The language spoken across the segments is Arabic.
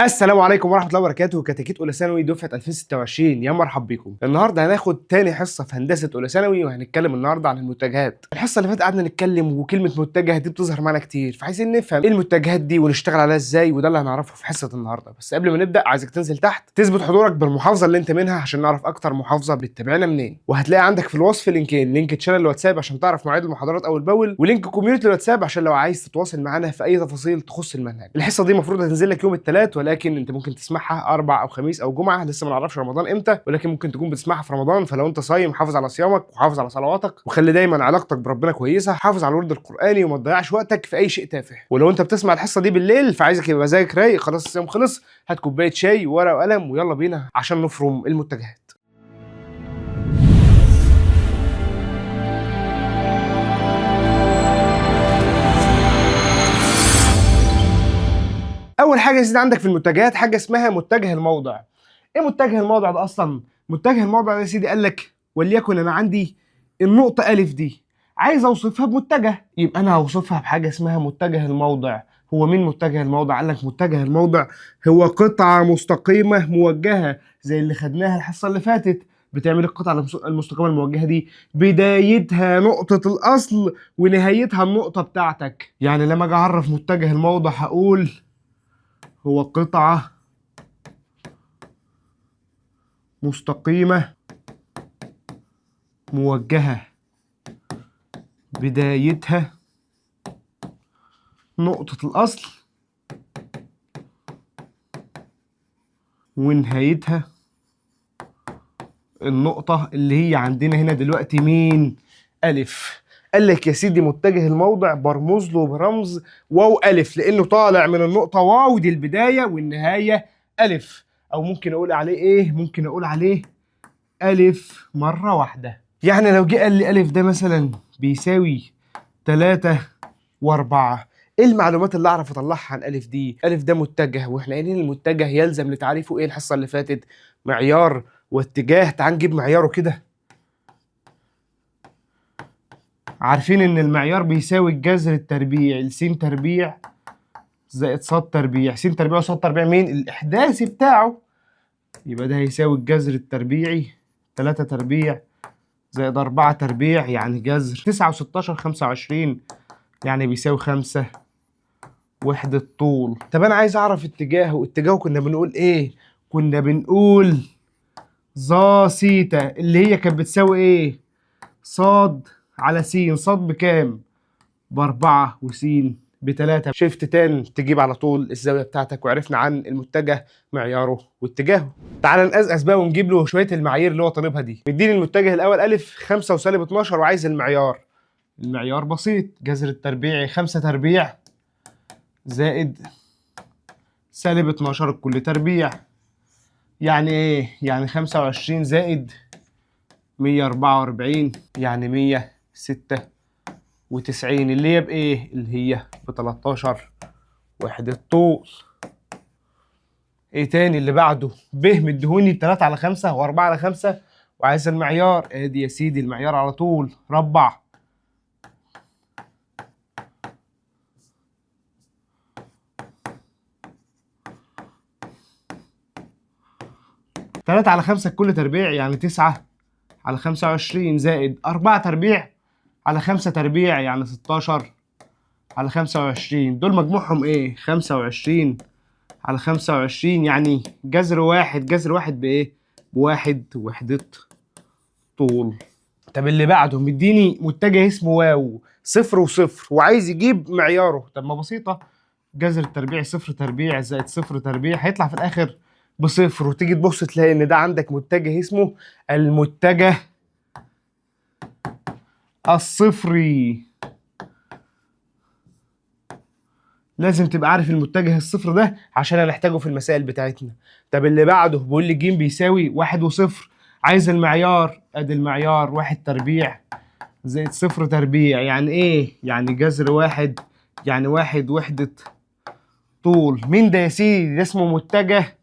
السلام عليكم ورحمة الله وبركاته. كتاكيت أولى ثانوي دفعة 2026، يا مرحب بكم. النهارده هناخد تاني حصة في هندسة أولى ثانوي، وهنتكلم النهارده عن المتجهات. الحصة اللي فاتت قعدنا نتكلم وكلمة متجه دي بتظهر معانا كتير، فعايزين نفهم ايه المتجهات دي ونشتغل عليها ازاي، وده اللي هنعرفه في حصة النهارده. بس قبل ما نبدأ عايزك تنزل تحت تثبت حضورك بالمحافظة اللي انت منها عشان نعرف أكتر محافظة بتتابعنا منين. وهتلاقي عندك في الوصف لينكين: لينك تشانل الواتساب عشان تعرف مواعيد المحاضرات أول بأول، ولينك كوميونتي الواتساب عشان لو عايز تتواصل معانا في أي تفاصيل تخص المنهج. الحصة دي المفروض هتنزل لك يوم الثلاث، ولكن انت ممكن تسمعها اربع او خميس او جمعه، لسه ما نعرفش رمضان امتى، ولكن ممكن تكون بتسمعها في رمضان. فلو انت صايم حافظ على صيامك وحافظ على صلواتك، وخلي دايما علاقتك بربنا كويسه، حافظ على الورد القراني وما تضيعش وقتك في اي شيء تافه. ولو انت بتسمع الحصه دي بالليل فعايزك يبقى مزاجك رايق، خلاص الصيام خلص، هات كوبايه شاي وورقه وقلم ويلا بينا عشان نفرم المتجهات. اول حاجه يا سيدي عندك في المتجهات حاجه اسمها متجه الموضع. ايه متجه الموضع ده اصلا؟ متجه الموضع ده يا سيدي قال لك وليكن انا عندي النقطه الف دي، عايز اوصفها بمتجه، يبقى انا هوصفها بحاجه اسمها متجه الموضع. هو مين متجه الموضع؟ قال لك متجه الموضع هو قطعه مستقيمه موجهه زي اللي خدناها الحصه اللي فاتت. بتعمل القطعه المستقيمه الموجهه دي بدايتها نقطه الاصل ونهايتها النقطه بتاعتك. يعني لما اجي اعرف متجه الموضع هقول هو قطعة مستقيمة موجهة بدايتها نقطة الأصل ونهايتها النقطة اللي هي عندنا هنا دلوقتي مين؟ ألف. قال لك يا سيدي متجه الموضع برمز له برمز واو ألف، لأنه طالع من النقطة واو دي البداية والنهاية ألف. أو ممكن أقول عليه إيه؟ ممكن أقول عليه ألف مرة واحدة. يعني لو جه قال لي ألف ده مثلا بيساوي 3 و4، ايه المعلومات اللي اعرف اطلعها عن الف دي؟ الف ده متجه، واحنا قايلين المتجه يلزم لتعريفه ايه الحصه اللي فاتت؟ معيار واتجاه. تعال نجيب معياره كده. عارفين ان المعيار بيساوي الجذر التربيعي لس تربيع زائد ص تربيع. س تربيع وص تربيع مين؟ الاحداثي بتاعه. يبقى ده هيساوي الجذر التربيعي 3 تربيع زائد 4 تربيع، يعني جذر 9 و16 25، يعني بيساوي 5 وحدة طول. طب أنا عايز أعرف اتجاهه كنا بنقول إيه؟ كنا بنقول ظا سيتا اللي هي كانت بتساوي إيه؟ صاد على س. صاد بكام؟ ب4 وس ب3. شيفت تان تجيب على طول الزاوية بتاعتك، وعرفنا عن المتجه معياره واتجاهه. تعال نقزقز بقى ونجيب له شوية المعايير اللي هو طالبها دي. مديني المتجه الأول ألف 5 وسالب 12 وعايز المعيار. المعيار بسيط، جذر التربيعي 5 تربيع زائد سالب 12 الكل تربيع، يعني ايه؟ يعني 25 زائد 144، يعني 196 اللي هي بايه؟ اللي هي ب 13 وحدة طول. ايه تاني اللي بعده؟ ب مديهوني 3 على 5 و4 على 5 وعايز المعيار. ادي يا سيدي المعيار على طول، ربع. 3 على 5 الكل تربيع يعني 9 على 25 زائد 4 تربيع على 5 تربيع يعني 16 على 25. دول مجموعهم ايه؟ 25 على 25، يعني جذر واحد. جذر واحد بايه؟ بواحد وحدة طول. طب اللي بعده مديني متجه اسمه واو، صفر وصفر، وعايز يجيب معياره. طب ما بسيطة، جذر التربيع صفر تربيع زائد صفر تربيع هيطلع في الآخر بصفر. وتيجي تبص تلاقي إن ده عندك متجه اسمه المتجه الصفري. لازم تبقى عارف المتجه الصفر ده عشان هنحتاجه في المسائل بتاعتنا. طب اللي بعده بيقول لي ج بيساوي 1 وصفر، عايز المعيار. ادي المعيار 1 تربيع زائد صفر تربيع، يعني ايه؟ يعني جذر واحد، يعني واحد وحدة طول. مين ده يا سيدي؟ ده اسمه متجه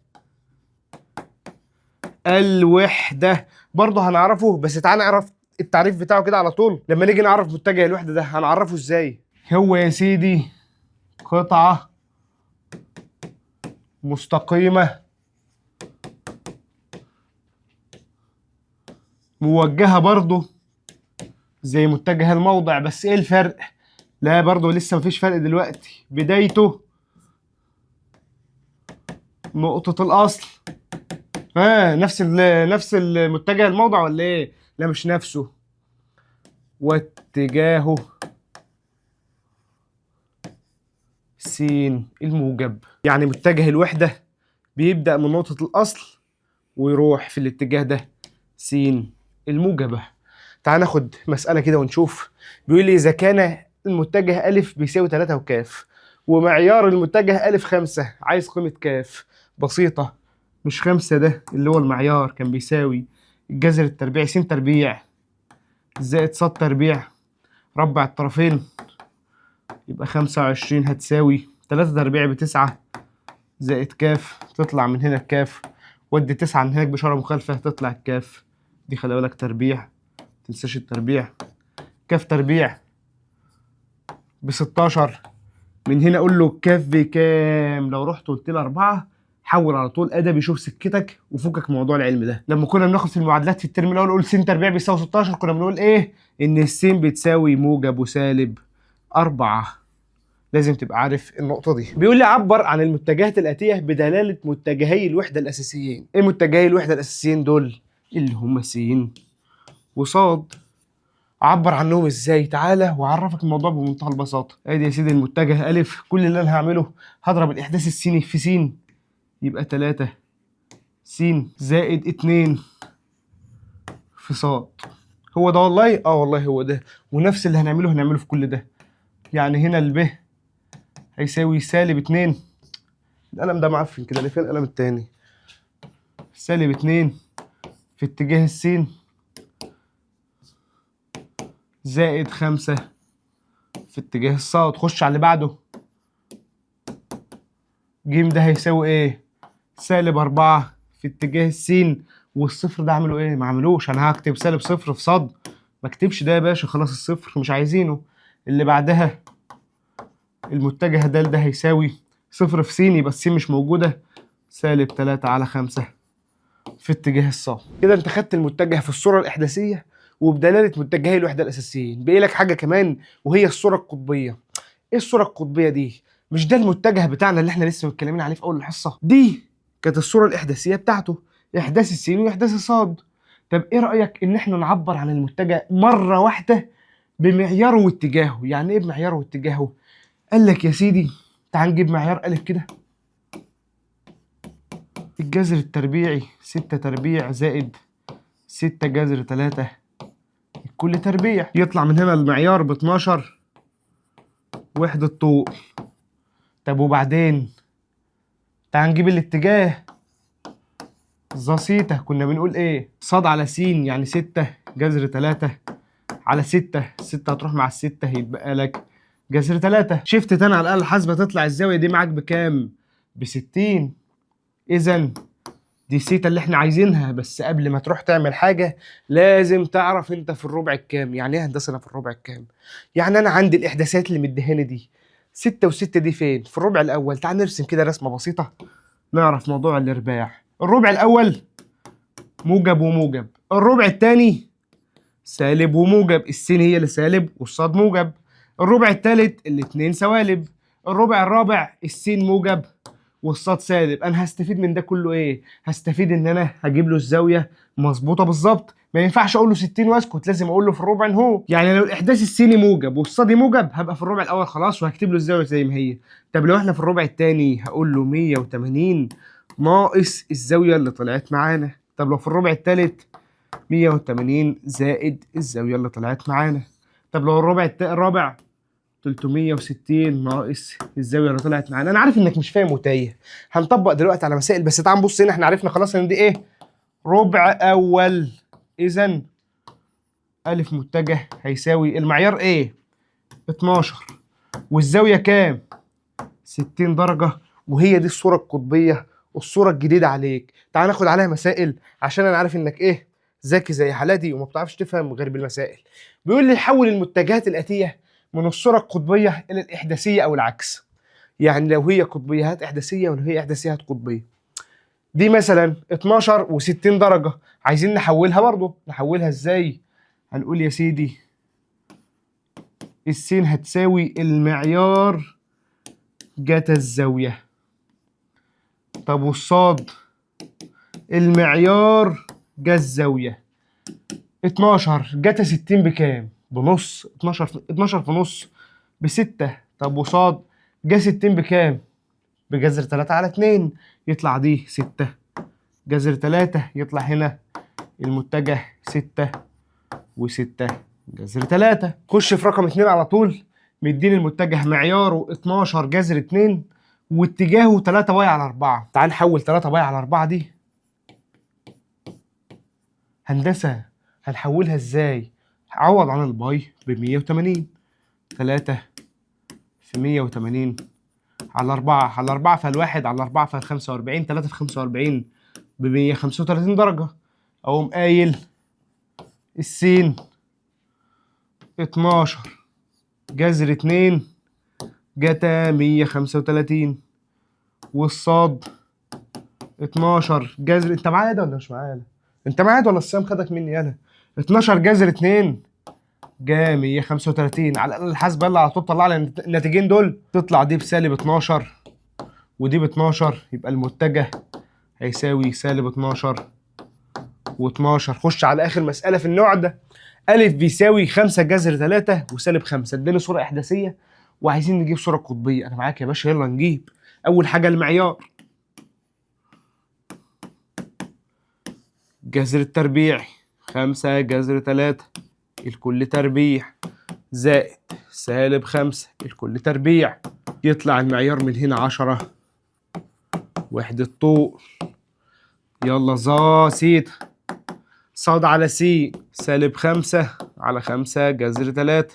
الوحدة. برضه هنعرفه، بس تعال نعرف التعريف بتاعه كده على طول. لما نيجي نعرف متجه الوحدة ده هنعرفه ازاي؟ هو يا سيدي قطعة مستقيمة موجهة برضو زي متجه الموضع، بس ايه الفرق؟ لا برضو لسه مفيش فرق دلوقتي. بدايته نقطة الأصل. نفس المتجه الموضع ولا ايه؟ لا مش نفسه. واتجاهه س الموجب. يعني متجه الوحدة بيبدأ من نقطة الأصل ويروح في الاتجاه ده س الموجبة. تعال ناخد مسألة كده ونشوف. بيقول لي إذا كان المتجه أ بيساوي 3 وكاف، ومعيار المتجه أ 5، عايز قيمة كاف. بسيطة، مش 5 ده اللي هو المعيار كان بيساوي الجذر التربيعي س تربيع زائد ص تربيع ربع الطرفين، يبقى 25 هتساوي 3 تربيع ب9 زائد كاف. تطلع من هنا الكاف، ودي 9 من هناك بإشارة مخالفة تطلع الكاف. دي خلي بالك تربيع، متنساش التربيع. كاف تربيع ب16. من هنا اقول له الكاف بكام؟ لو رحت قلت له 4 حول على طول ادبي، شوف سكتك وفكك من موضوع العلم ده. لما كنا بناخد في المعادلات في الترم الاول نقول س تربيع بيساوي 16، كنا بنقول ايه؟ ان الس بتساوي موجب وسالب 4. لازم تبقى عارف النقطة دي. بيقول لي عبر عن المتجهات الآتية بدلالة متجهي الوحدة الأساسيين. ايه متجهي الوحدة الأساسيين دول؟ اللي هم س وصاد. عبر عنهم ازاي؟ تعالى واعرفك الموضوع بمنتهى البساطة. ادي يا سيدي المتجه أ، كل اللي انا هعمله هضرب الإحداث السيني في س، يبقى 3 س زائد 2 في ص. هو ده والله؟ والله هو ده. ونفس اللي هنعمله في كل ده. يعني هنا الب هيساوي سالب 2. القلم ده معفن كده ليه؟ فين القلم التاني؟ سالب 2 في اتجاه السين زائد 5 في اتجاه الصاد. خش على اللي بعده. ج ده هيساوي ايه؟ سالب 4 في اتجاه السين، والصفر ده عمله ايه؟ ما عملوش. انا هكتب سالب صفر في صاد؟ ما اكتبش ده يا باشا، خلاص الصفر مش عايزينه. اللي بعدها المتجه ده هيساوي صفر في س، يبقى الس مش موجودة، سالب 3 على 5 في اتجاه الصاد. كده انت خدت المتجه في الصورة الإحداثية وبدلالة متجهي الوحدة الأساسيين. باقي لك حاجة كمان وهي الصورة القطبية. ايه الصورة القطبية دي؟ مش ده المتجه بتاعنا اللي احنا لسه متكلمين عليه في أول الحصة؟ دي كانت الصورة الإحداثية بتاعته، إحداث السين وإحداث الصاد. طب ايه رأيك إن احنا نعبر عن المتجه مرة واحدة بمعياره واتجاهه؟ يعني ايه بمعياره واتجاهه؟ قال لك يا سيدي تعال نجيب معيار أ كده. الجذر التربيعي 6 تربيع زائد 6 جذر 3 كل تربيع، يطلع من هنا المعيار ب 12 وحدة طول. طب وبعدين تعال نجيب الاتجاه. ظا كنا بنقول ايه؟ ص على س، يعني 6 جذر 3 على 6. 6 هتروح مع ال6 هيتبقى لك جذر 3. شفت تاني على الآلة الحاسبة تطلع الزاوية دي معاك بكام؟ ب60. إذا دي السيتا اللي احنا عايزينها. بس قبل ما تروح تعمل حاجة لازم تعرف انت في الربع الكام. يعني ايه هندسة انا في الربع الكام؟ يعني انا عندي الإحداثات اللي مديهاني دي 6 و6 دي فين؟ في الربع الأول. تعال نرسم كده رسمة بسيطة نعرف موضوع الإرباع. الربع الأول موجب وموجب، الربع الثاني سالب وموجب، السين هي اللي سالب والصاد موجب. الربع الثالث الاتنين سوالب. الربع الرابع السين موجب والصاد سالب. انا هستفيد من ده كله ايه؟ هستفيد ان انا هجيب له الزاويه مظبوطه بالظبط. ما ينفعش اقول له 60 واسكت، لازم اقول له في الربع ان هو. يعني لو الاحداث السيني موجب والصادي موجب هبقى في الربع الاول خلاص وهكتب له الزاويه زي ما هي. طب لو احنا في الربع الثاني هقول له 180 ناقص الزاويه اللي طلعت معانا. طب لو في الربع الثالث 180 زائد الزاويه اللي طلعت معانا. طب لو الرابع 360 ناقص الزاويه اللي طلعت معانا. انا عارف انك مش فاهم وتايه، هنطبق دلوقتي على مسائل. بس تعال نبص هنا، احنا عرفنا خلاص ان دي ايه؟ ربع اول. اذا أ متجه هيساوي المعيار ايه؟ 12 والزاويه كام؟ 60 درجه. وهي دي الصوره القطبيه، الصوره الجديده عليك. تعال ناخد عليها مسائل عشان انا عارف انك ايه؟ ذكي زي حالاتي وما بتعرفش تفهم غير بالمسائل. بيقول لي حول المتجهات الاتيه من الصورة القطبية إلى الإحداثية أو العكس. يعني لو هي قطبيه هات احداثيه، ولو هي احداثيه هات قطبيه. دي مثلا 12 و60 درجه، عايزين نحولها برضه. نحولها ازاي؟ هنقول يا سيدي السين هتساوي المعيار جتا الزاويه. طب والصاد المعيار جا الزاويه. 12 جتا 60 بكام؟ بنص. 12 في نص ب6. طب وصاد جا 60 بكام؟ بجذر 3 على 2. يطلع دي 6 جذر 3. يطلع هنا المتجه 6 و6 جذر 3. خش في رقم 2 على طول. مديني المتجه معياره 12 جذر 2 واتجاهه 3 باي على 4. تعال نحول 3 باي على 4 دي هندسة هنحولها ازاي؟ عوض عن الباي ب 180. 3 في 180 على 4 على 4 فالواحد على 4 فال 45. 3 في 45 ب 135 درجة. أقوم قايل السين 12 جذر 2 جتا 135 والصاد 12 جذر. انت معايا ده ولا مش معايا؟ انت معايا ولا الصيام خدك مني انا؟ 12 جذر 2 جا 135. على الاقل الحاسبه يلا على طول طلع لي الناتجين دول. تطلع دي بسالب 12 ودي ب 12. يبقى المتجه هيساوي سالب 12 و12. خش على اخر مساله في النوع ده. أ بيساوي 5 جذر 3 وسالب 5. اداني صوره احداثيه وعايزين نجيب صوره قطبيه. انا معاك يا باشا، يلا نجيب. اول حاجه المعيار جذر التربيع 5 جذر 3 الكل تربيع زائد سالب 5 الكل تربيع. يطلع المعيار من هنا 10 وحدة طول. يلا ظا سيتا صاد على س سالب 5 على 5 جذر 3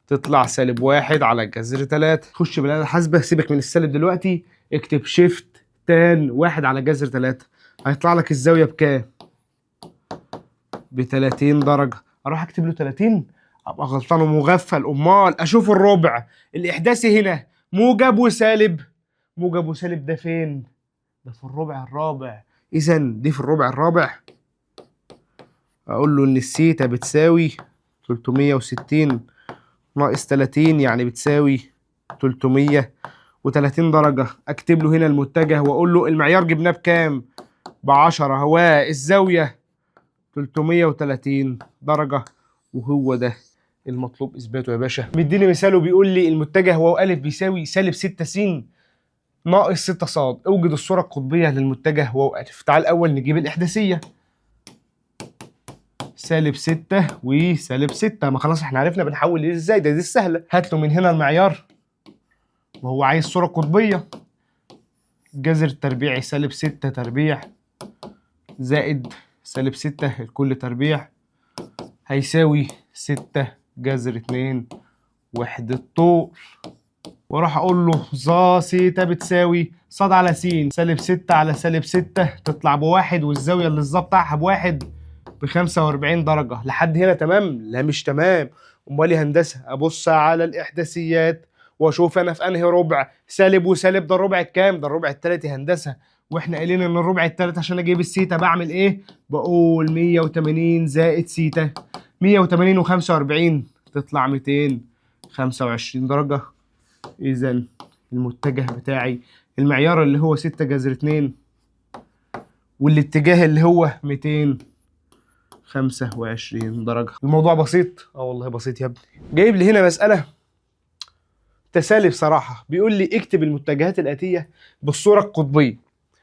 تطلع سالب 1 على جذر 3. خش بالآلة الحاسبة، سيبك من السالب دلوقتي، اكتب شيفت تان 1 على جذر 3. هيطلع لك الزاوية بكام؟ ب 30 درجة. اروح اكتب له 30 ابقى غلطان ومغفل. امال اشوف الربع الاحداثي هنا موجب وسالب. موجب وسالب ده فين؟ ده في الربع الرابع. اذا دي في الربع الرابع. اقول له ان السيتا بتساوي 360 ناقص 30 يعني بتساوي 330 درجة. اكتب له هنا المتجه واقول له المعيار جبناه بكام؟ ب10. هو الزاوية 330 درجة وهو ده المطلوب اثباته يا باشا. مديني مثال وبيقول لي المتجه واو أ بيساوي سالب 6 س ناقص 6 ص. اوجد الصورة القطبية للمتجه واو أ. تعال الأول نجيب الإحداثية. سالب 6 وسالب 6. ما خلاص احنا عرفنا بنحول ليه ازاي. دي السهلة. هات له من هنا المعيار وهو عايز صورة قطبية. جذر التربيعي سالب 6 تربيع زائد سالب 6 الكل تربيع هيساوي 6 جذر 2 وحدة طول. واروح اقول له ظا سيتا بتساوي ص على س سالب 6 على سالب 6 تطلع بواحد والزاوية اللي الظا بتاعها بواحد ب 45 درجة. لحد هنا تمام؟ لا مش تمام. امال يا هندسة؟ ابص على الاحداثيات واشوف انا في انهي ربع. سالب وسالب ده الربع الكام؟ ده الربع التالت يا هندسة. واحنا قايلين ان الربع التالت عشان اجيب السيتا بعمل ايه؟ بقول 180 زائد سيتا. 180 و45 تطلع 225 درجة. اذا المتجه بتاعي المعيار اللي هو 6 جذر 2 والاتجاه اللي هو 225 درجة. الموضوع بسيط. والله بسيط يا ابني. جايب لي هنا مسألة تسالي بصراحة. بيقول لي اكتب المتجهات الآتية بالصورة القطبية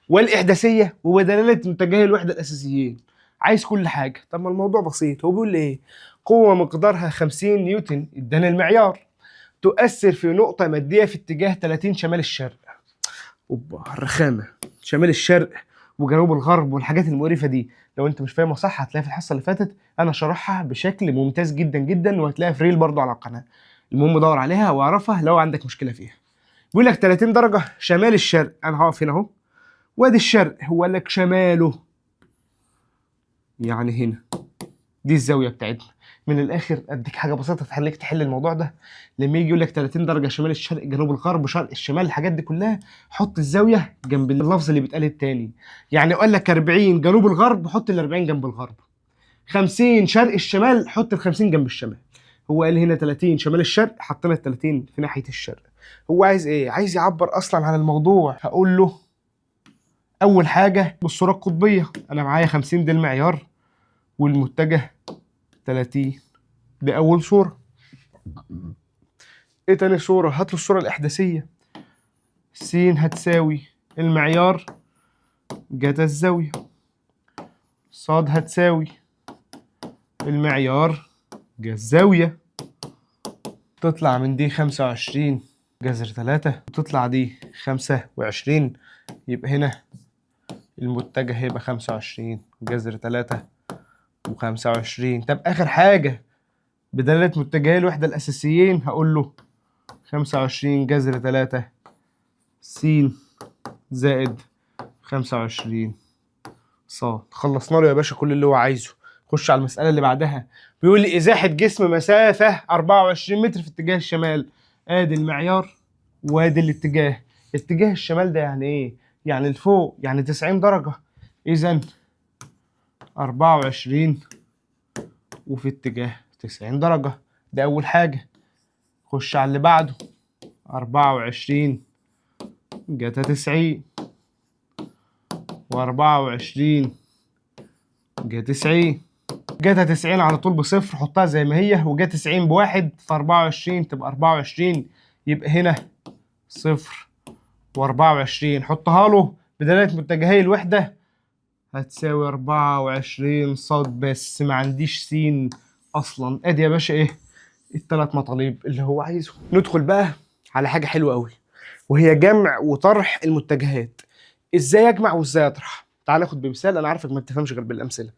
والإحداثية وبدلالة متجهي الوحدة الأساسيين. عايز كل حاجة. طب ما الموضوع بسيط. هو بيقول لي ايه؟ قوة مقدارها 50 نيوتن ادانا المعيار تؤثر في نقطة مادية في اتجاه 30 شمال الشرق. اوبا الرخامة. شمال الشرق وجنوب الغرب والحاجات المقرفة دي لو انت مش فاهمها صح هتلاقيها في الحصة اللي فاتت انا شرحها بشكل ممتاز جدا جدا وهتلاقيها في ريل برضو على القناة. المهم دور عليها واعرفها لو عندك مشكلة فيها. بيقول لك 30 درجة شمال الشرق. انا هقف هنا اهو وادي الشرق. هو قال لك شماله يعني هنا دي الزاويه بتاعتنا. من الاخر اديك حاجه بسيطه تخليك تحل الموضوع ده. لما يجي يقول لك 30 درجه شمال الشرق جنوب الغرب شرق الشمال الحاجات دي كلها، حط الزاويه جنب اللفظ اللي بيتقال التاني. يعني قال لك 40 جنوب الغرب، حط ال 40 جنب الغرب. 50 شرق الشمال، حط ال 50 جنب الشمال. هو قال هنا 30 شمال الشرق، حطينا ال 30 في ناحيه الشرق. هو عايز ايه؟ عايز يعبر اصلا عن الموضوع. هقول له اول حاجه بالصوره القطبيه، انا معايا 50 دي المعيار والمتجه 30. دي اول صوره. ايه تاني صوره؟ هات له الصوره الاحداثيه. س هتساوي المعيار جتا الزاويه، ص هتساوي المعيار جا الزاويه. تطلع من دي 25 جذر 3، وتطلع دي 25. يبقى هنا المتجه هيبقى 25 جذر 3 و25. طب آخر حاجة بدالة متجهي الوحدة الأساسيين، هقول له 25 جذر 3 س زائد 25 ص. خلصنا له يا باشا كل اللي هو عايزه. خش على المسألة اللي بعدها. بيقول لي إزاحة جسم مسافة 24 متر في اتجاه الشمال. آدي المعيار وآدي الاتجاه. اتجاه الشمال ده يعني إيه؟ يعني لفوق، يعني 90 درجة. إذا 24 وفي اتجاه 90 درجة. ده أول حاجة. خش على اللي بعده. 24 جتا 90 و24 جا 90. جتا 90 على طول بصفر، حطها زي ما هي، وجا 90 بواحد، في 24 تبقى 24. يبقى هنا صفر و24. حطها له بدلالة متجهي الوحدة، هتساوي 24 صاد. بس ما عنديش س اصلا. ادي يا باشا ايه الثلاث مطالب اللي هو عايزه. ندخل بقى على حاجه حلوه قوي، وهي جمع وطرح المتجهات. ازاي اجمع وازاي اطرح؟ تعال ناخد بمثال. انا عارفك ما بتفهمش غير بالامثله.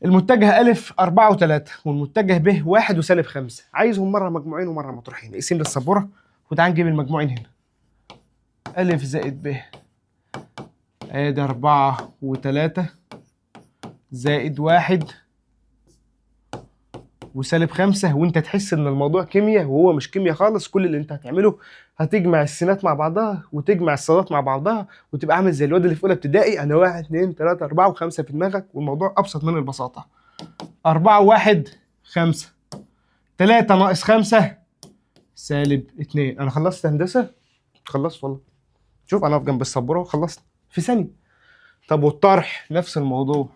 المتجه الف 4 و3، والمتجه ب 1 وسالب 5. عايزهم مره مجموعين ومره مطروحين. اقسم للسبوره وتعال نجيب المجموعين هنا. الف زائد ب، ادي 4 و3 زائد 1 وسالب 5. وانت تحس ان الموضوع كيمياء وهو مش كيمياء خالص. كل اللي انت هتعمله هتجمع السينات مع بعضها وتجمع الصادات مع بعضها، وتبقى عامل زي الواد اللي في اولى ابتدائي. انا 1 2 3 4 و5 في دماغك، والموضوع ابسط من البساطه. 4 و1 5، 3 ناقص 5 سالب 2. انا خلصت هندسه، خلصت والله. شوف انا اقف جنب السبوره وخلصت في ثانيه. طب والطرح نفس الموضوع.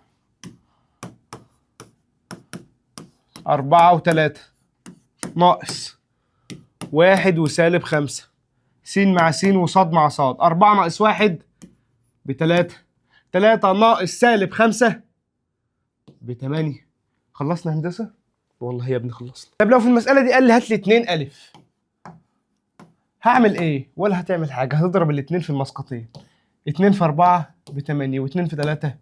4 و3 ناقص 1 وسالب 5، س مع س وصاد مع صاد. 4 ناقص 1 ب3، 3 ناقص سالب 5 ب8. خلصنا هندسة؟ والله يا ابني خلصنا. طب لو في المسألة دي قال لي هات لي 2 ألف، هعمل إيه؟ ولا هتعمل حاجة، هتضرب الاتنين في المسقطين. 2 في 4 ب8 و2 في 3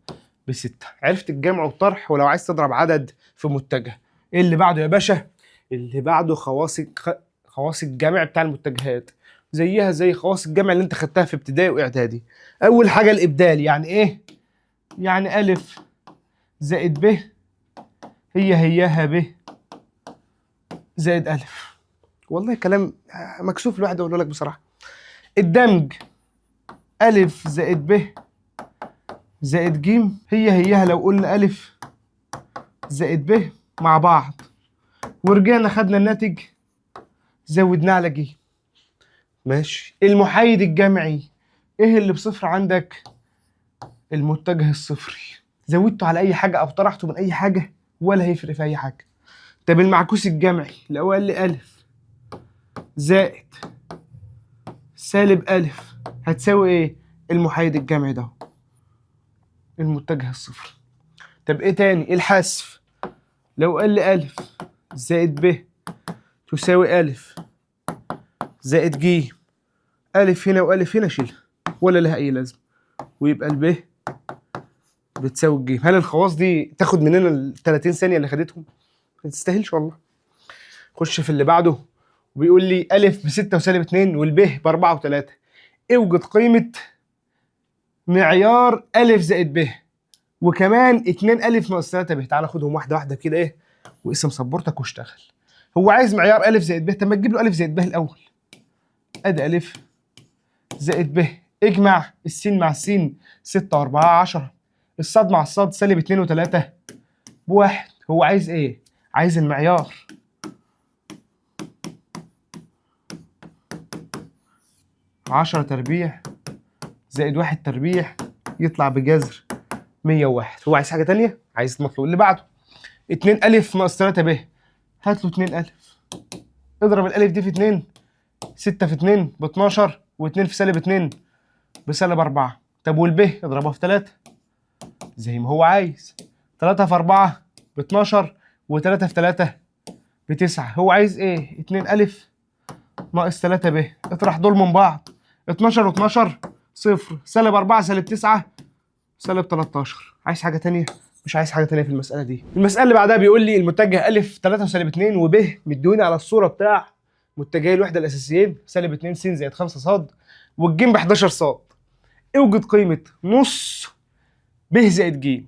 ب6. عرفت الجمع والطرح. ولو عايز تضرب عدد في متجه، ايه اللي بعده يا باشا؟ اللي بعده خواص الجمع بتاع المتجهات، زيها زي خواص الجمع اللي انت خدتها في ابتدائي واعدادي. اول حاجه الابدال. يعني ايه؟ يعني الف زائد ب هياها ب زائد الف. والله كلام مكسوف الواحد اقوله لك بصراحه. الدمج الف زائد ب زائد ج هياها لو قلنا الف زائد ب مع بعض ورجعنا خدنا الناتج زودناه على ج. ماشي. المحايد الجمعي ايه اللي بصفر عندك؟ المتجه الصفري. زودته على اي حاجه او طرحته من اي حاجه ولا هيفرق في اي حاجه. طب المعكوس الجمعي لو قال لي الف زائد سالب الف هتساوي ايه؟ المحايد الجمعي ده المتجه الصفري. طب ايه تاني؟ الحذف لو قال لي الف زائد ب تساوي الف زائد ج. الف هنا والف هنا شيلها ولا لها اي لازمه، ويبقى الب بتساوي الج. هل الخواص دي تاخد مننا ال 30 ثانيه اللي خدتهم؟ ما تستاهلش والله. خش في اللي بعده. وبيقول لي الف ب6 وسالب 2 والب ب4 و3. اوجد قيمه معيار الف زائد ب وكمان 2 ألف ناقص 3 ب. تعالى خدهم واحدة واحدة كده إيه، وقسم سبورتك واشتغل. هو عايز معيار ألف زائد ب، طب ما تجيب له ألف زائد ب الأول. أدي ألف زائد ب، اجمع السين مع السين 6 و4 10، الصاد مع الصاد سالب 2 و3 بواحد. هو عايز إيه؟ عايز المعيار. 10 تربيع زائد 1 تربيع يطلع بجذر 101. هو عايز حاجة تانية؟ عايز المطلوب اللي بعده. 2 ألف ناقص 3 ب، هات له 2 ألف. اضرب الألف دي في 2، 6 في 2 ب 12، و2 في سالب 2 بسالب 4. طب والب اضربها في 3 زي ما هو عايز. 3 في 4 ب 12، و3 في 3 ب 9. هو عايز ايه؟ 2 ألف ناقص 3 ب، اطرح دول من بعض. 12 و12 صفر، سالب 4 سالب 9 سالب 13. عايز حاجة تانية؟ مش عايز حاجة تانية في المسألة دي. المسألة اللي بعدها بيقول لي المتجه ألف 3 وسالب 2 وب مدوني على الصورة بتاع متجهي الوحدة الأساسيين سالب 2 س زائد 5 ص والجيم ب 11 ص. اوجد قيمة نص ب زائد ج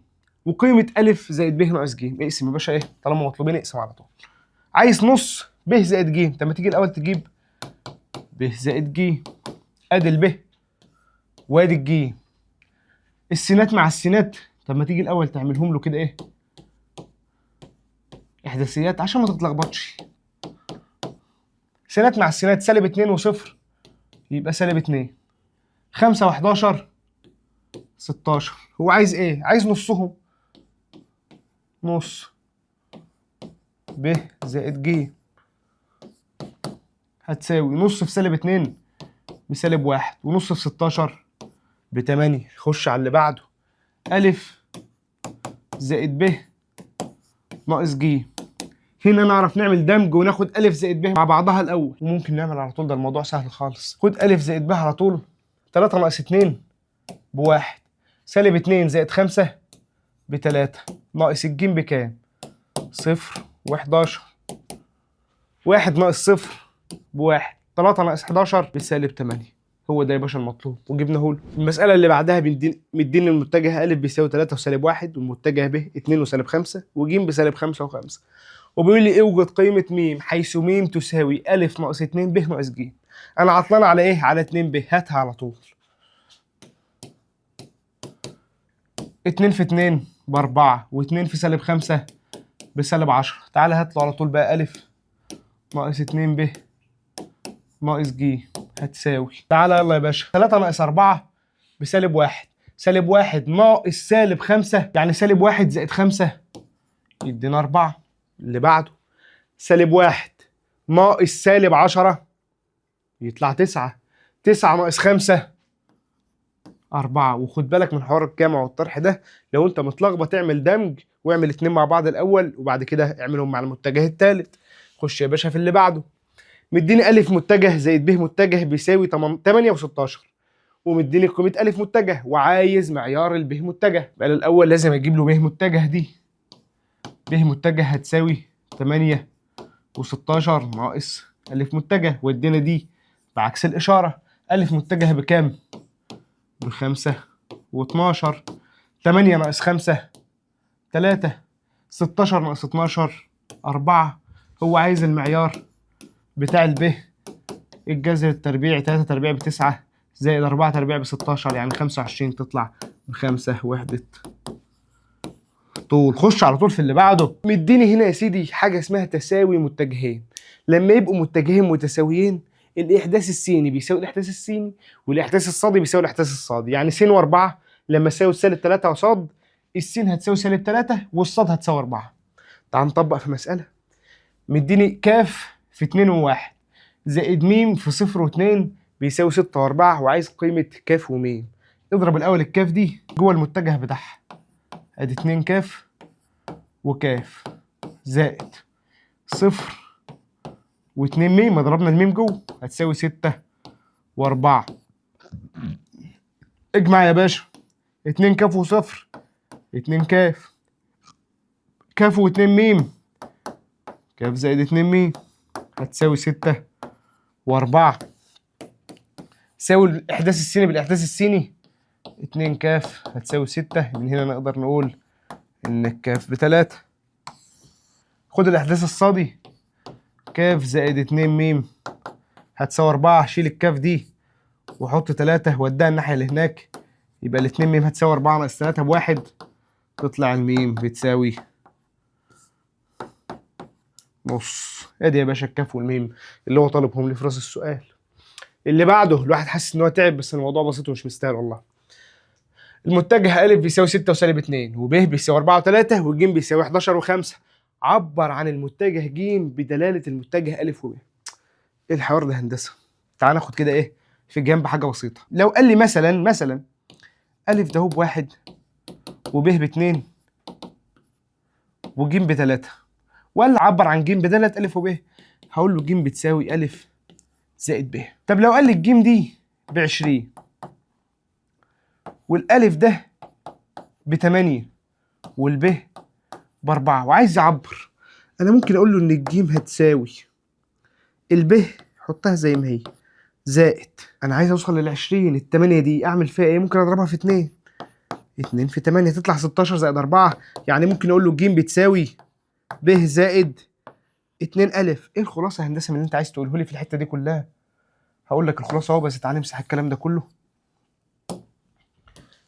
وقيمة ألف زائد ب ناقص ج. اقسم يا باشا ايه، طالما مطلوبين اقسم على طول. عايز نص ب زائد ج، طب ما تيجي الأول تجيب ب زائد ج. ادي الب وادي الج، السينات مع السينات، طب ما تيجي الأول تعملهم له كده ايه إحداثيات عشان ما تتلخبطش. سينات مع السينات سالب 2 وصفر يبقى سالب 2، 5 و11 16. هو عايز ايه؟ عايز نصهم. نص ب زائد ج هتساوي نص في سالب 2 بسالب 1، ونص في 16 ب8. خش على اللي بعده. ألف زائد ب ناقص ج. هنا نعرف نعمل دمج وناخد ألف زائد ب مع بعضها الأول، وممكن نعمل على طول، ده الموضوع سهل خالص. خد ألف زائد ب على طول. 3 ناقص 2 بواحد، سالب 2 زائد 5 ب3 ناقص الجيم بكام؟ 0 و11. 1 ناقص 0 بواحد، 3 ناقص 11 بسالب 8. هو ده يا باشا المطلوب وجبناه له. المسألة اللي بعدها مديني المتجه أ بيساوي 3 وسالب 1 والمتجه ب 2 وسالب 5 وج بسالب 5 و5. وبيقول لي اوجد قيمة م حيث م تساوي أ ناقص 2 ب ناقص ج. أنا عطلان على إيه؟ على 2 ب، هاتها على طول. 2 في 2 ب4 و2 في سالب 5 بسالب 10. تعالى هات له على طول بقى أ ناقص 2 ب ناقص ج هتساوي، تعالى يلا يا باشا، 3 ناقص 4 بسالب 1، سالب 1 ناقص سالب 5 يعني سالب 1 زائد 5 يدينا 4. اللي بعده سالب 1 ناقص سالب 10 يطلع 9. 9 ناقص 5 4. وخد بالك من حوار الجمع والطرح ده، لو انت متلخبط اعمل دمج واعمل اتنين مع بعض الاول وبعد كده اعملهم مع المتجه الثالث. خش يا باشا في اللي بعده. مديني ألف متجه زائد ب متجه بيساوي 8 و16، ومديني قيمة ألف متجه وعايز معيار الب متجه. يبقى الأول لازم أجيب له ب متجه دي. ب متجه هتساوي 8 و16 ناقص ألف متجه، وادينا دي بعكس الإشارة. ألف متجه بكام؟ ب5 و12. 8 ناقص 5 3، 16 ناقص 12 4. هو عايز المعيار بتاع الب، الجذر التربيعي 3 تربيع ب9 زائد 4 تربيع ب16 يعني 25 تطلع ب5 وحدة طول. خش على طول في اللي بعده. مديني هنا يا سيدي حاجة اسمها تساوي متجهين. لما يبقوا متجهين متساويين الإحداث السيني بيساوي الإحداث السيني والإحداث الصادي بيساوي الإحداث الصادي. يعني س و4 لما يساوي سالب 3 وصاد، السين هتساوي سالب 3 والصاد هتساوي 4. تعال نطبق في مسألة. مديني كاف في 2 و1 زائد م في 0 و2 بيساوي 6 و4، وعايز قيمة كاف وم. اضرب الأول الكاف دي جوه المتجه بتاعها. ادي 2 كاف وكاف زائد 0 و2 م، ضربنا الميم جوه هتساوي 6 و4. اجمع يا باشا 2 كاف وصفر 2 كاف، كاف و2 م، كاف زائد 2 م هتساوي 6 و4. ساوي الإحداث السيني بالإحداث السيني 2 كاف هتساوي 6. من هنا نقدر نقول إن الكاف ب3. خد الإحداث الصادي، كاف زائد 2 ميم هتساوي 4. شيل الكاف دي وحط 3 وديها الناحية اللي هناك، يبقى ال2 ميم هتساوي 4 ناقص 3 ب1. تطلع الميم بتساوي نص. ادي يا باشا الكاف والميم اللي هو طالبهم لي في راس السؤال. اللي بعده الواحد حاسس ان هو تعب، بس الموضوع بسيط ومش مستاهل والله. المتجه أ بيساوي 6 وسالب 2، وب بيساوي 4 و3، وج بيساوي 11 و5. عبر عن المتجه ج بدلالة المتجه أ وب. ايه الحوار ده هندسة؟ تعال ناخد كده ايه في الجنب حاجة بسيطة. لو قال لي مثلا أ ده هو ب1 وب ب2 وج ب3، ولا عبر عن ج بدالة أ وب، هقول له ج بتساوي أ زائد ب. طب لو قال لي الج دي ب20 والألف ده ب8 والب ب4 وعايز يعبر، أنا ممكن أقول له إن الجيم هتساوي الب، حطها زي ما هي، زائد أنا عايز أوصل لل20، ال8 دي أعمل فيها إيه؟ ممكن أضربها في 2. 2 في 8 تطلع 16 زائد 4. يعني ممكن أقول له الجيم بتساوي ب زائد 2 ألف. إيه الخلاصة يا هندسة من اللي أنت عايز تقوله لي في الحتة دي كلها؟ هقول لك الخلاصة أهو، بس تعالى نمسح الكلام ده كله.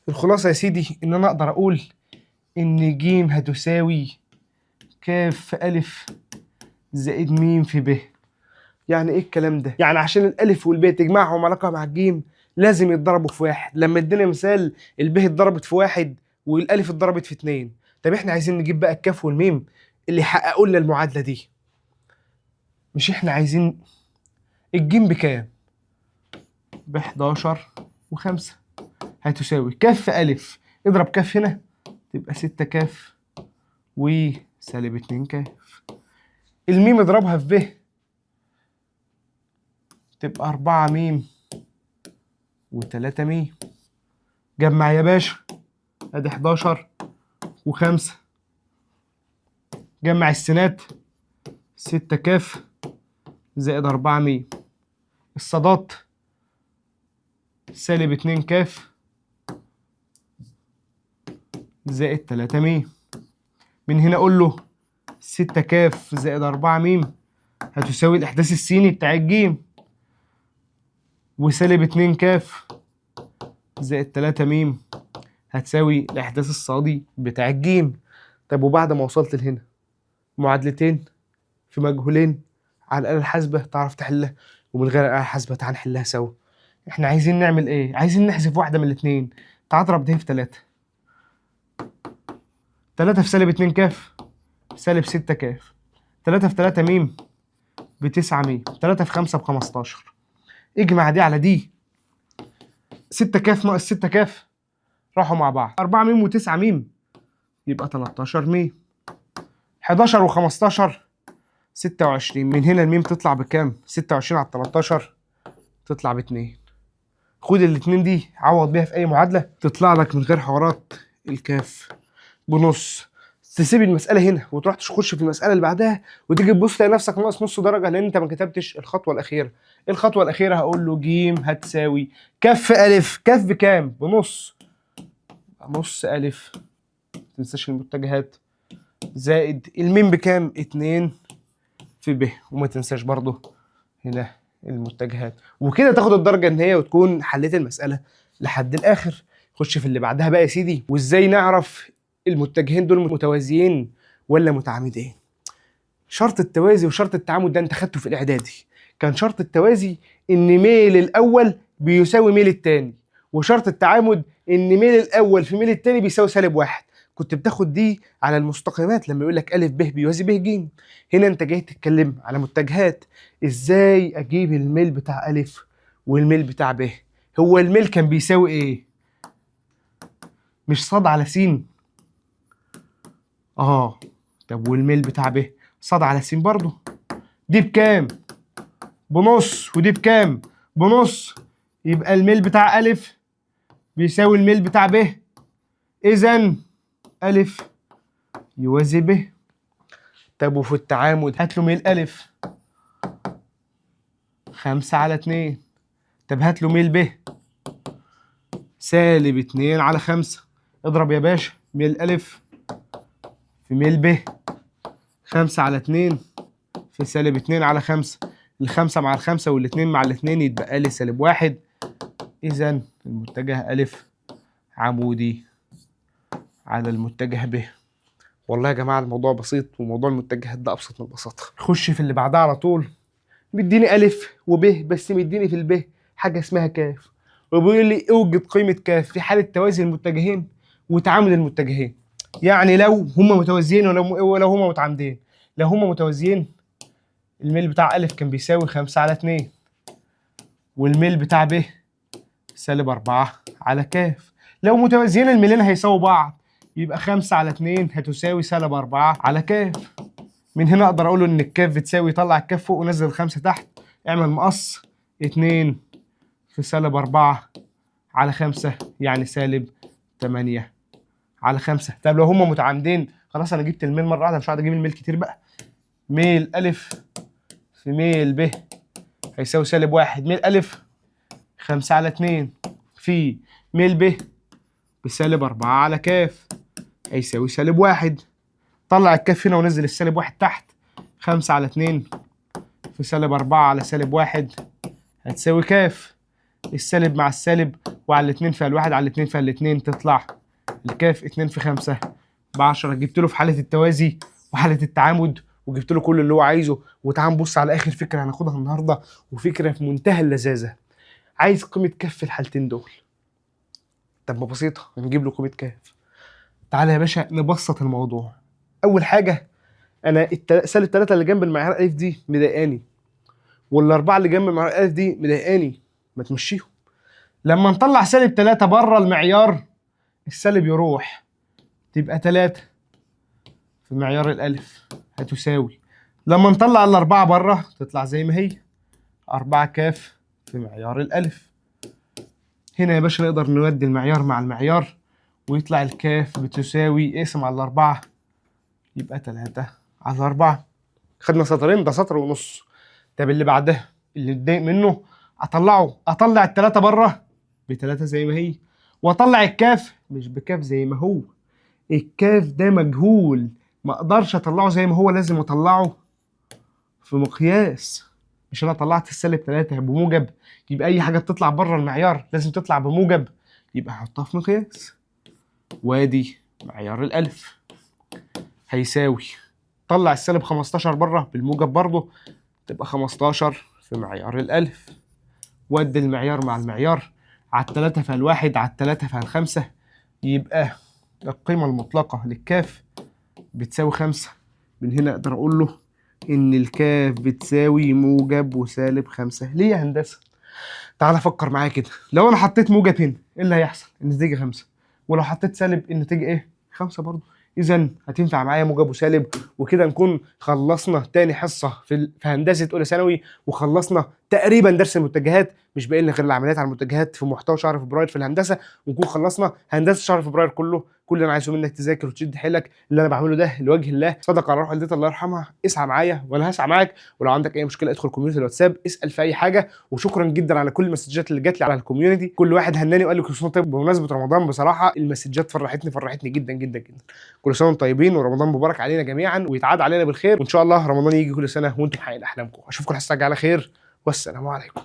الخلاصة يا سيدي إن أنا أقدر أقول إن ج هتساوي كاف أ زائد م في ب. يعني إيه الكلام ده؟ يعني عشان الألف والب تجمعهم علاقة مع الجيم لازم يتضربوا في واحد. لما ادينا مثال الب اتضربت في 1 والألف اتضربت في 2. طب إحنا عايزين نجيب بقى الكاف والميم اللي يحققوا لنا المعادلة دي. مش إحنا عايزين الجيم بكام؟ ب11 و5 هتساوي كاف أ اضرب كاف هنا تبقى 6 كاف وسالب 2 كاف. الميم اضربها في ب تبقى 4 ميم و3 ميم. جمع يا باشا، ادي 11 و5. جمع السينات، 6 كاف زائد 4 ميم. الصادات سالب 2 كاف زائد 3 ميم. من هنا اقول له 6 كاف زائد 4 ميم هتساوي الاحداث السيني بتاع الجيم، وسالب 2 كاف زائد 3 ميم هتساوي الاحداث الصادي بتاع الجيم. طب وبعد ما وصلت لهنا معادلتين في مجهولين على الآلة الحاسبة تعرف تحلها، ومن غير الآلة الحاسبة تعال نحلها سوا. احنا عايزين نعمل ايه؟ عايزين نحذف واحدة من الاتنين. تعال اضرب ده في 3. 3 في سالب 2 كاف سالب 6 كاف. 3 في 3 ميم ب9 ميم. 3 في 5 ب15. اجمع دي على دي، 6 كاف ناقص 6 كاف راحوا مع بعض، 4 ميم و9 ميم يبقى 13 ميم. 11 و15 26. من هنا الميم تطلع بكام؟ 26 على 13 تطلع ب2. خد الاتنين دي عوض بيها في اي معادله تطلع لك من غير حوارات الكاف بنص. تسيب المساله هنا وتروح تخش في المساله اللي بعدها وتيجي تبص تلاقي نفسك ناقص نص درجه لان انت ما كتبتش الخطوه الاخيره. الخطوه الاخيره هقول له ج هتساوي كف أ. كف بكام؟ بنص. نص أ، ما تنساش المتجهات، زائد الميم بكام؟ 2 في ب، وما تنساش برضه هنا المتجهات. وكده تاخد الدرجه النهائيه وتكون حليت المساله لحد الاخر. خش في اللي بعدها بقى يا سيدي، وازاي نعرف المتجهين دول متوازيين ولا متعامدين. شرط التوازي وشرط التعامد ده انت خدته في الاعدادي. كان شرط التوازي ان ميل الاول بيساوي ميل الثاني، وشرط التعامد ان ميل الاول في ميل الثاني بيساوي -1. كنت بتاخد دي على المستقيمات لما يقول لك أ ب بيوازي ب ج. هنا انت جاي تتكلم على متجهات، ازاي اجيب الميل بتاع أ والميل بتاع ب. هو الميل كان بيساوي ايه؟ مش ص على س؟ طب والميل بتاع ب ص على س برضه. دي بكام؟ بنص، ودي بكام؟ بنص. يبقى الميل بتاع أ بيساوي الميل بتاع ب، إذا أ يوازي ب. طب وفي التعامد هات له ميل أ 5/2. طب هات له ميل ب سالب 2 على 5. اضرب يا باشا ميل ألف في ميل ب. 5 على 2 في سالب 2 على 5. الخمسة مع الخمسة والاتنين مع الاتنين يتبقى لي سالب 1. إذا المتجه ألف عمودي على المتجه ب. والله يا جماعة الموضوع بسيط، وموضوع المتجهات ده أبسط من البساطة. خش في اللي بعدها على طول. مديني ألف وب، بس مديني في الب حاجة اسمها كاف، وبيقول لي اوجد قيمة كاف في حالة توازي المتجهين وتعامد المتجهين. يعني لو هما متوازيين ولو هما متعامدين. لو هما متوازيين الميل بتاع ألف كان بيساوي 5 على 2، والميل بتاع ب سالب 4 على كاف. لو متوازيين الميلين هيساووا بعض، يبقى 5 على 2 هتساوي سالب 4 على كاف. من هنا اقدر اقول ان الكاف بتساوي، طلع الكاف فوق ونزل الخمسة تحت، اعمل مقص 2 في سالب 4 على 5 يعني سالب 8 على 5. طب لو هما متعامدين خلاص انا جبت الميل مره واحده، مش هقعد اجيب الميل كتير بقى. ميل ألف في ميل ب هيساوي سالب 1. ميل ألف 5 على 2 في ميل ب بسالب 4 على كاف هيساوي سالب 1. طلع الكاف هنا ونزل السالب 1 تحت. 5 على 2 في سالب 4 على سالب 1 هتساوي كاف. السالب مع السالب وعلى الاتنين فيها الواحد على الاتنين فيها الاتنين تطلع الكاف 2 في 5 ب10. جبت له في حالة التوازي وحالة التعامد، وجبت له كل اللي هو عايزه. وتعال نبص على آخر فكرة هناخدها النهاردة، وفكرة في منتهى اللذاذة. عايز قيمة كاف في الحالتين دول. طب ما بسيطة، هنجيب له قيمة كاف. تعالى يا باشا نبسط الموضوع. أول حاجة أنا سالب 3 اللي جنب المعيار ألف دي مضايقاني، والأربعة اللي جنب المعيار ألف دي مضايقاني، ما تمشيهم. لما نطلع سالب 3 بره المعيار السالب يروح، تبقى 3 في معيار الألف هتساوي، لما نطلع الأربعة بره تطلع زي ما هي 4 كاف في معيار الألف. هنا يا باشا نقدر نودي المعيار مع المعيار ويطلع الكاف بتساوي اقسم على الأربعة يبقى 3 على 4. خدنا سطرين، ده سطر ونص. طب اللي بعدها اللي اتضايق منه اطلع التلاتة بره ب3 زي ما هي، واطلع الكاف مش بكاف زي ما هو. الكاف ده مجهول، ما اقدرش اطلعه زي ما هو، لازم اطلعه في مقياس. مش انا طلعت السالب 3 بموجب، يبقى اي حاجه بتطلع بره المعيار لازم تطلع بموجب، يبقى هحطها في مقياس. وادي معيار الالف هيساوي، طلع السالب 15 بره بالموجب برضه تبقى 15 في معيار الالف. ودي المعيار مع المعيار، على التلاتة فيها الواحد على التلاتة فيها الخمسة، يبقى القيمة المطلقة للكاف بتساوي 5. من هنا اقدر اقول له ان الكاف بتساوي موجب وسالب 5. ليه يا هندسة؟ تعال فكر معايا كده. لو انا حطيت موجب هنا ايه اللي هيحصل؟ النتيجة 5. ولو حطيت سالب النتيجة ايه؟ 5 برضه. اذا هتنفع معايا موجب وسالب. وكده نكون خلصنا تاني حصة في هندسة اولى ثانوي، وخلصنا تقريبا درس المتجهات. مش باقي لنا غير العمليات على المتجهات في محتوى شهر فبراير في الهندسة، ونكون خلصنا هندسة شهر فبراير كله. كل اللي انا عايزه منك تذاكر وتشد حيلك. اللي انا بعمله ده لوجه الله، صدق على روح والدتي الله يرحمها. اسعى معايا وانا هسعى معاك. ولو عندك اي مشكله ادخل كوميونتي الواتساب اسال في اي حاجه. وشكرا جدا على كل المسجات اللي جات لي على الكوميونتي. كل واحد هناني وقال لي كل سنه طيب بمناسبه رمضان. بصراحه المسجات فرحتني جدا جدا جدا. كل سنه وانتم طيبين، ورمضان مبارك علينا جميعا ويتعاد علينا بالخير. وان شاء الله رمضان يجي كل سنه وانتم محققين احلامكم. اشوفكم الحصه الجايه على خير، والسلام عليكم.